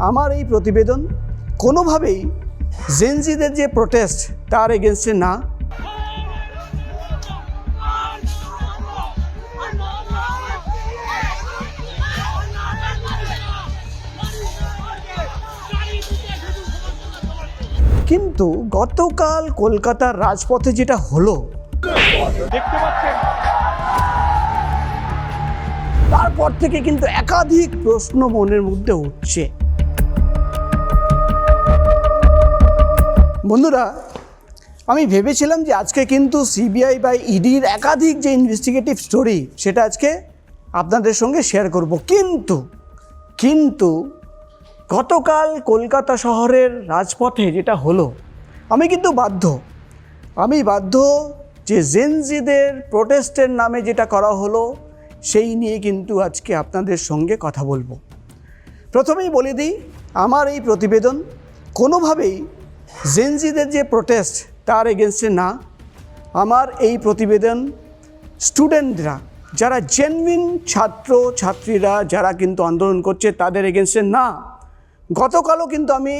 আমার এই প্রতিবেদন কোনোভাবেই জেনজিদের যে প্রোটেস্ট তার এগেনস্টে না। কিন্তু গতকাল কলকাতার রাজপথে যেটা হলো দেখতে পাচ্ছেন, তারপর থেকে কিন্তু একাধিক প্রশ্ন মনের মধ্যে উঠছে। বন্ধুরা, আমি ভেবেছিলাম যে আজকে কিন্তু সিবিআই বা ইডির একাধিক যে ইনভেস্টিগেটিভ স্টোরি সেটা আজকে আপনাদের সঙ্গে শেয়ার করব, কিন্তু গতকাল কলকাতা শহরের রাজপথে যেটা হলো আমি কিন্তু বাধ্য যে জেনজিদের প্রোটেস্টের নামে যেটা করা হলো সেই নিয়ে কিন্তু আজকে আপনাদের সঙ্গে কথা বলবো। প্রথমেই বলে দিই, আমার এই প্রতিবেদন কোনোভাবেই জেনজিদের যে প্রোটেস্ট তার এগেনস্টে না। আমার এই প্রতিবেদন স্টুডেন্টরা, যারা জেনুইন ছাত্রীরা যারা কিন্তু আন্দোলন করছে তাদের এগেনস্টে না। গতকালও কিন্তু আমি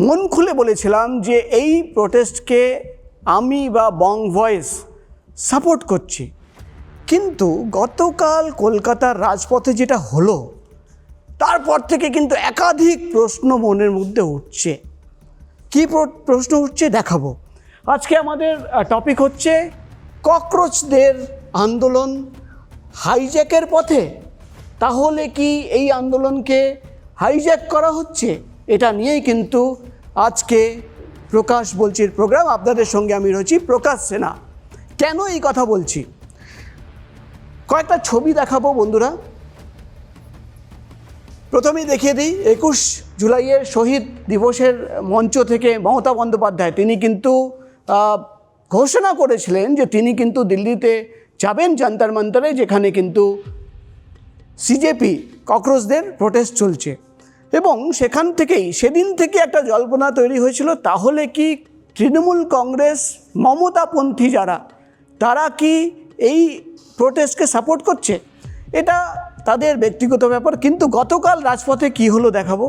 মন খুলে বলেছিলাম যে এই প্রোটেস্টকে আমি বা বং ভয়েস সাপোর্ট করছি, কিন্তু গতকাল কলকাতার রাজপথে যেটা হলো তারপর থেকে কিন্তু একাধিক প্রশ্ন মনের মধ্যে উঠছে। কী প্রশ্ন উঠছে দেখাবো। আজকে আমাদের টপিক হচ্ছে ককরোচদের আন্দোলন হাইজ্যাকের পথে। তাহলে কি এই আন্দোলনকে হাইজ্যাক করা হচ্ছে? এটা নিয়েই কিন্তু আজকে প্রকাশ বলছির প্রোগ্রাম। আপনাদের সঙ্গে আমি রয়েছি প্রকাশ সেনা। কেন এই কথা বলছি, কয়েকটা ছবি দেখাবো বন্ধুরা। প্রথমেই দেখিয়ে দিই, 21 জুলাইয়ের শহীদ দিবসের মঞ্চ থেকে মমতা বন্দ্যোপাধ্যায় তিনি কিন্তু ঘোষণা করেছিলেন যে তিনি কিন্তু দিল্লিতে যাবেন জান্তার মান্তারে, যেখানে কিন্তু সিজেপি ককরোচদের প্রোটেস্ট চলছে। এবং সেদিন থেকে একটা জল্পনা তৈরি হয়েছিল, তাহলে কি তৃণমূল কংগ্রেস মমতাপন্থী যারা তারা কি এই প্রোটেস্টকে সাপোর্ট করছে? এটা তাদের ব্যক্তিগত ব্যাপার। কিন্তু গতকাল রাজপথে কি হলো দেখাবো।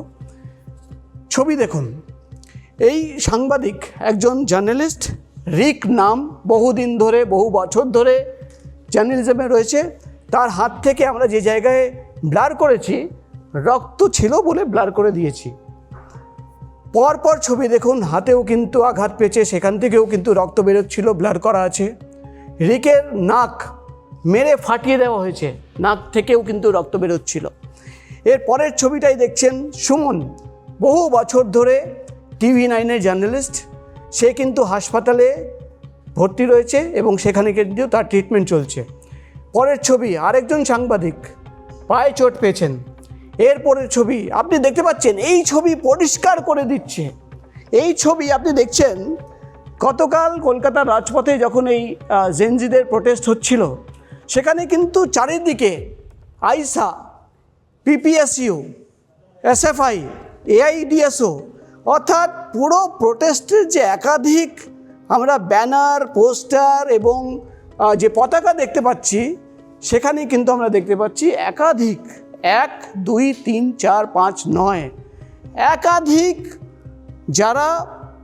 ছবি দেখুন, এই সাংবাদিক, একজন জার্নালিস্ট, রিক নাম, বহু বছর ধরে জার্নালিজমে রয়েছে। তার হাত থেকে আমরা যে জায়গায় ব্লার করেছি, রক্ত ছিল বলে ব্লার করে দিয়েছি। পরপর ছবি দেখুন, হাতেও কিন্তু আঘাত পেয়েছে, সেখান থেকেও কিন্তু রক্ত বেরোচ্ছিল, ব্লার করা আছে। রিকের নাক মেরে ফাটিয়ে দেওয়া হয়েছে, নাক থেকেও কিন্তু রক্ত বেরোচ্ছিল। এর পরের ছবিটাই দেখছেন, সুমন, বহু বছর ধরে TV9-এর জার্নালিস্ট, সে কিন্তু হাসপাতালে ভর্তি রয়েছে এবং সেখানে কিন্তু তার ট্রিটমেন্ট চলছে। পরের ছবি, আরেকজন সাংবাদিক পায়ে চোট পেয়েছেন। এরপরের ছবি আপনি দেখতে পাচ্ছেন, এই ছবি পরিষ্কার করে দিচ্ছে। এই ছবি আপনি দেখছেন, গতকাল কলকাতার রাজপথে যখন এই জেনজিদের প্রোটেস্ট হচ্ছিল, সেখানে কিন্তু চারিদিকে আইসা, PPSU, SFI, AIDSO, অর্থাৎ পুরো প্রোটেস্টের যে একাধিক আমরা ব্যানার, পোস্টার এবং যে পতাকা দেখতে পাচ্ছি, সেখানে কিন্তু আমরা দেখতে পাচ্ছি একাধিক, 1, 2, 3, 4, 5, 9 একাধিক যারা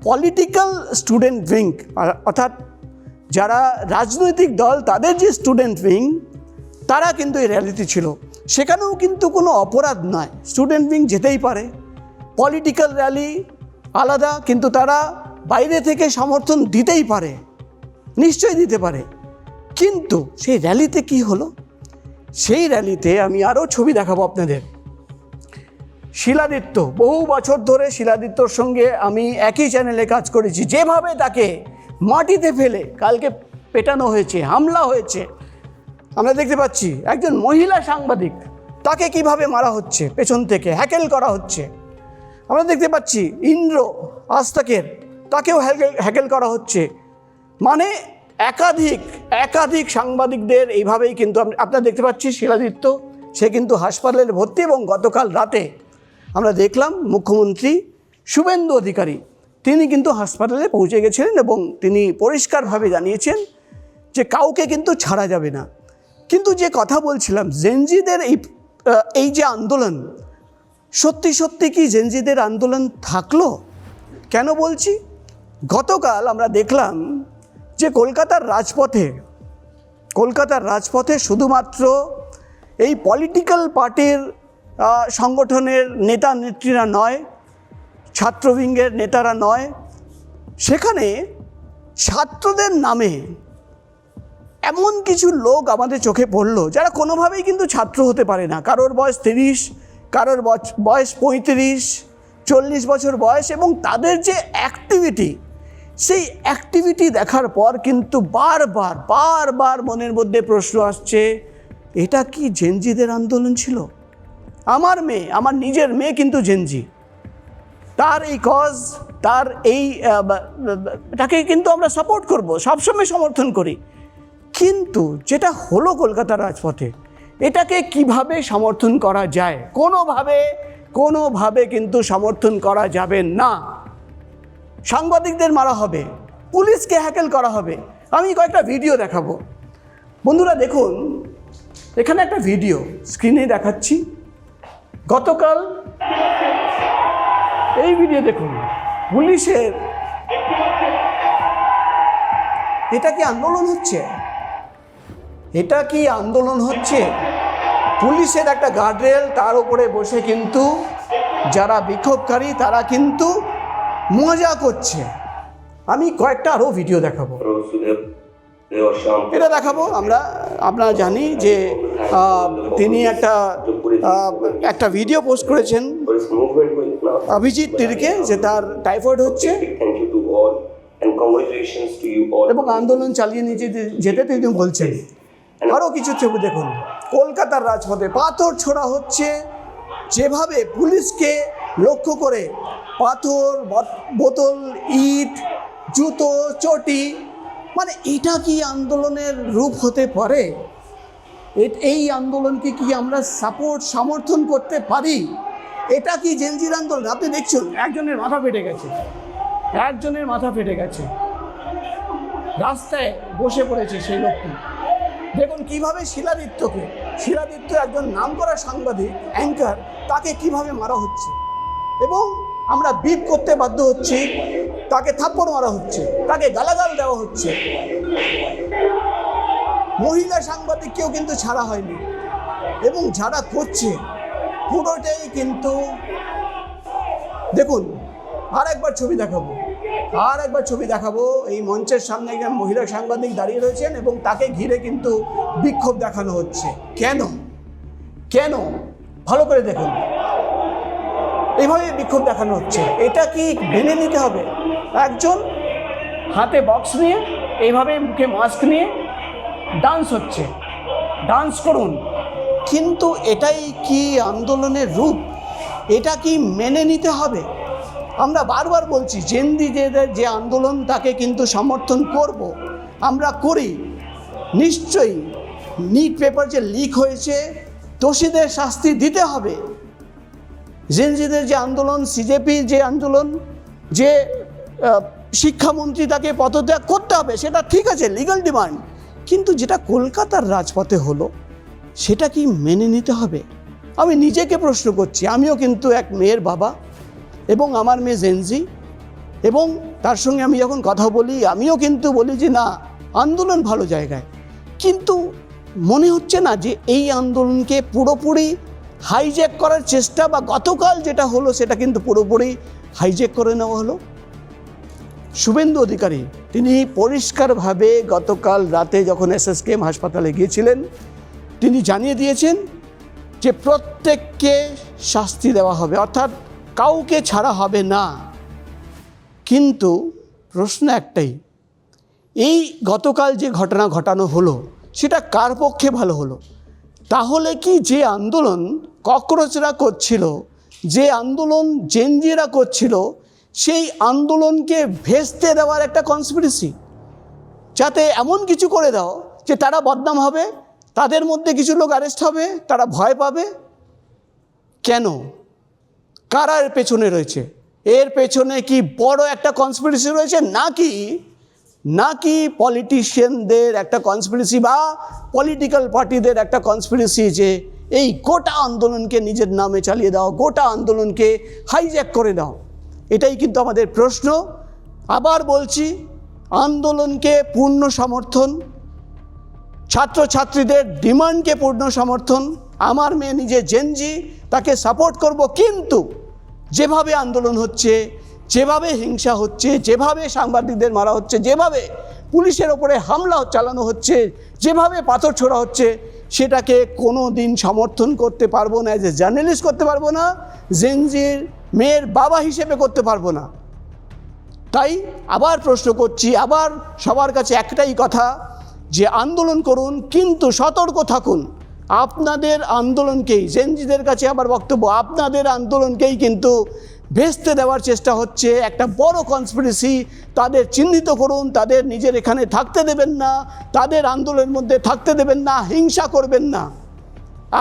পলিটিক্যাল স্টুডেন্ট উইং, অর্থাৎ যারা রাজনৈতিক দল তাদের যে স্টুডেন্ট উইং, তারা কিন্তু এই র্যালিতে ছিল। সেখানেও কিন্তু কোনো অপরাধ নয়, স্টুডেন্ট উইং যেতেই পারে। পলিটিক্যাল র্যালি আলাদা, কিন্তু তারা বাইরে থেকে সমর্থন দিতেই পারে, নিশ্চয়ই দিতে পারে। কিন্তু সেই র্যালিতে কি হলো? সেই র্যালিতে আমি আরও ছবি দেখাবো আপনাদের। শিলাদিত্য, বহু বছর ধরে শিলাদিত্যর সঙ্গে আমি একই চ্যানেলে কাজ করেছি। যেভাবে তাকে মাটিতে ফেলে কালকে পেটানো হয়েছে, হামলা হয়েছে, আমরা দেখতে পাচ্ছি। একজন মহিলা সাংবাদিক, তাকে কিভাবে মারা হচ্ছে, পেছন থেকে হ্যাকেল করা হচ্ছে। আমরা দেখতে পাচ্ছি ইন্দ্র আস্তাকের, তাকেও হ্যাকেল করা হচ্ছে। মানে একাধিক সাংবাদিকদের এইভাবেই কিন্তু আপনারা দেখতে পাচ্ছি। শিলাদিত্য, সে কিন্তু হাসপাতালে ভর্তি, এবং গতকাল রাতে আমরা দেখলাম মুখ্যমন্ত্রী শুভেন্দু অধিকারী তিনি কিন্তু হাসপাতালে পৌঁছে গেছিলেন এবং তিনি পরিষ্কারভাবে জানিয়েছেন যে কাউকে কিন্তু ছাড়া যাবে না। কিন্তু যে কথা বলছিলাম, জেনজিদের এই যে আন্দোলন, সত্যি সত্যি কি জেনজিদের আন্দোলন থাকলো? কেন বলছি? গতকাল আমরা দেখলাম যে কলকাতার রাজপথে শুধুমাত্র এই পলিটিক্যাল পার্টির সংগঠনের নেতা নেত্রীরা নয়, ছাত্রবিঙ্গের নেতারা নয়, সেখানে ছাত্রদের নামে এমন কিছু লোক আমাদের চোখে পড়লো যারা কোনোভাবেই কিন্তু ছাত্র হতে পারে না। কারোর বয়স 30, কারোর বয়স 35, 40 বছর বয়স, এবং তাদের যে অ্যাক্টিভিটি, সেই অ্যাক্টিভিটি দেখার পর কিন্তু বারবার মনের মধ্যে প্রশ্ন আসছে, এটা কি জেনজিদের আন্দোলন ছিল? আমার নিজের মেয়ে কিন্তু জেনজি, তার এই কজ, তার এটাকে কিন্তু আমরা সাপোর্ট করব, সবসময় সমর্থন করি। কিন্তু যেটা হলো কলকাতার রাজপথে, এটাকে কিভাবে সমর্থন করা যায়? কোনোভাবে কিন্তু সমর্থন করা যাবে না। সাংবাদিকদের মারা হবে, পুলিশকে হ্যাকেল করা হবে। আমি কয়েকটা ভিডিও দেখাবো। বন্ধুরা দেখুন, এখানে একটা ভিডিও স্ক্রিনে দেখাচ্ছি। গতকাল এই ভিডিও দেখুন, পুলিশের, এটা কি আন্দোলন হচ্ছে? পুলিশের একটা গার্ডরেল, তার উপরে বসে কিন্তু যারা বিক্ষোভকারী তারা কিন্তু মজা করছে। আমি কয়েকটা আরও ভিডিও দেখাবো, এটা দেখাবো। আপনারা জানি যে তিনি একটা ভিডিও পোস্ট করেছেন অভিজিৎ তির্কে, যে তার টাইফয়েড হচ্ছে এবং আন্দোলন চালিয়ে নিয়ে যেতে তিনি বলছেন। আরও কিছু ছবি দেখুন, কলকাতার রাজপথে পাথর ছোড়া হচ্ছে, যেভাবে পুলিশকে লক্ষ্য করে পাথর, বোতল, ইট, জুতো, চটি, মানে এটা কি আন্দোলনের রূপ হতে পারে? এই আন্দোলনকে কি আমরা সমর্থন করতে পারি? এটা কি জেনজির আন্দোলন? আপনি দেখছেন একজনের মাথা ফেটে গেছে, রাস্তায় বসে পড়েছে সেই লোকটি। দেখুন কিভাবে শিলাদিত্য একজন নামকরা সাংবাদিক, অ্যাঙ্কার, তাকে কিভাবে মারা হচ্ছে, এবং আমরা বিপ করতে বাধ্য হচ্ছি, তাকে থাপ্পড় মারা হচ্ছে, তাকে গালাগাল দেওয়া হচ্ছে। মহিলা সাংবাদিককেও কিন্তু ছাড়া হয়নি, এবং যারা করছে পুরোটাই কিন্তু, দেখুন আর একবার ছবি দেখাবো। এই মঞ্চের সামনে একজন মহিলা সাংবাদিক দাঁড়িয়ে রয়েছেন এবং তাকে ঘিরে কিন্তু বিক্ষোভ দেখানো হচ্ছে। কেন ভালো করে দেখুন, এইভাবে বিক্ষোভ দেখানো হচ্ছে। এটা কি মেনে নিতে হবে? একজন হাতে বক্স নিয়ে, এইভাবে মুখে মাস্ক নিয়ে ডান্স করুন, কিন্তু এটাই কি আন্দোলনের রূপ? এটা কি মেনে নিতে হবে? আমরা বারবার বলছি, জেনজিদের যে আন্দোলন, তাকে কিন্তু সমর্থন করব, আমরা করি। নিশ্চয়ই নিট পেপার যে লিক হয়েছে, দোষীদের শাস্তি দিতে হবে। জেনজিদের যে আন্দোলন, সিজেপির যে আন্দোলন, যে শিক্ষামন্ত্রী তাকে পদত্যাগ করতে হবে, সেটা ঠিক আছে, লিগ্যাল ডিমান্ড। কিন্তু যেটা কলকাতার রাজপথে হলো, সেটা কি মেনে নিতে হবে? আমি নিজেকে প্রশ্ন করছি। আমিও কিন্তু এক মেয়ের বাবা, এবং আমার মেয়ে জেনজি, এবং তার সঙ্গে আমি যখন কথা বলি, আমিও কিন্তু বলি যে না, আন্দোলন ভালো জায়গায়, কিন্তু মনে হচ্ছে না যে এই আন্দোলনকে পুরোপুরি হাইজ্যাক করার চেষ্টা, বা গতকাল যেটা হলো সেটা কিন্তু পুরোপুরি হাইজ্যাক করে নেওয়া হলো। শুভেন্দু অধিকারী তিনি পরিষ্কারভাবে গতকাল রাতে যখন SSKM হাসপাতালে গিয়েছিলেন, তিনি জানিয়ে দিয়েছেন যে প্রত্যেককে শাস্তি দেওয়া হবে, অর্থাৎ কাউকে ছাড়া হবে না। কিন্তু প্রশ্ন একটাই, এই গতকাল যে ঘটনা ঘটানো হলো, সেটা কার পক্ষে ভালো হলো? তাহলে কি যে আন্দোলন ককরোচরা করছিল, যে আন্দোলন জেনজিরা করছিল, সেই আন্দোলনকে ভেস্তে দেওয়ার একটা কনস্পিরেসি, যাতে এমন কিছু করে দাও যে তারা বদনাম হবে, তাদের মধ্যে কিছু লোক অ্যারেস্ট হবে, তারা ভয় পাবে? কেন? কারা এর পেছনে রয়েছে? এর পেছনে কি বড় একটা কনস্পিরেসি রয়েছে, নাকি পলিটিশিয়ানদের একটা কনস্পিরেসি, বা পলিটিক্যাল পার্টিদের একটা কনস্পিরেসি, যে এই গোটা আন্দোলনকে নিজের নামে চালিয়ে দাও, গোটা আন্দোলনকে হাইজ্যাক করে দাও। এটাই কিন্তু আমাদের প্রশ্ন। আবার বলছি, আন্দোলনকে পূর্ণ সমর্থন, ছাত্রছাত্রীদের ডিমান্ডকে পূর্ণ সমর্থন। আমার মেয়ে নিজে জেনজি, তাকে সাপোর্ট করব, কিন্তু যেভাবে আন্দোলন হচ্ছে, যেভাবে হিংসা হচ্ছে, যেভাবে সাংবাদিকদের মারা হচ্ছে, যেভাবে পুলিশের ওপরে হামলা চালানো হচ্ছে, যেভাবে পাথর ছোড়া হচ্ছে, সেটাকে কোনো দিন সমর্থন করতে পারবো না। অ্যাজ এ জার্নালিস্ট করতে পারবো না, জেনজির মেয়ের বাবা হিসেবে করতে পারবো না। তাই আবার প্রশ্ন করছি, আবার সবার কাছে একটাই কথা, যে আন্দোলন করুন কিন্তু সতর্ক থাকুন। আপনাদের আন্দোলনকেই, জেনজিদের কাছে আমার বক্তব্য, আপনাদের আন্দোলনকেই কিন্তু ভেস্তে দেওয়ার চেষ্টা হচ্ছে। একটা বড় কনস্পিরেসি, তাদের চিহ্নিত করুন, তাদের নিজের এখানে থাকতে দেবেন না, তাদের আন্দোলনের মধ্যে থাকতে দেবেন না, হিংসা করবেন না।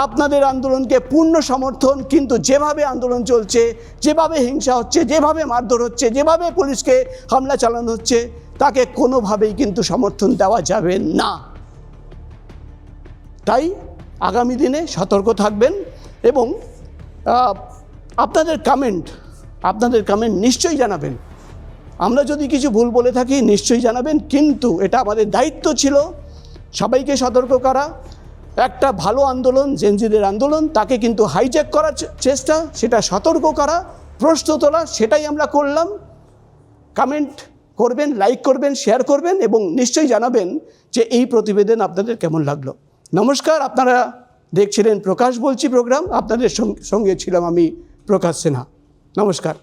আপনাদের আন্দোলনকে পূর্ণ সমর্থন, কিন্তু যেভাবে আন্দোলন চলছে, যেভাবে হিংসা হচ্ছে, যেভাবে মারধর হচ্ছে, যেভাবে পুলিশকে হামলা চালানো হচ্ছে, তাকে কোনোভাবেই কিন্তু সমর্থন দেওয়া যাবে না। তাই আগামী দিনে সতর্ক থাকবেন এবং আপনাদের কমেন্ট নিশ্চয়ই জানাবেন। আমরা যদি কিছু ভুল বলে থাকি নিশ্চয়ই জানাবেন, কিন্তু এটা আমাদের দায়িত্ব ছিল সবাইকে সতর্ক করা। একটা ভালো আন্দোলন, জেনজিদের আন্দোলন, তাকে কিন্তু হাইজ্যাক করার চেষ্টা, সেটা সতর্ক করা, প্রশ্ন তোলা, সেটাই আমরা করলাম। কমেন্ট করবেন, লাইক করবেন, শেয়ার করবেন এবং নিশ্চয়ই জানাবেন যে এই প্রতিবেদন আপনাদের কেমন লাগলো। নমস্কার, আপনারা দেখছিলেন প্রকাশ বলছি প্রোগ্রাম। আপনাদের সঙ্গে ছিলাম আমি, প্রকাশ সিনহা। নমস্কার।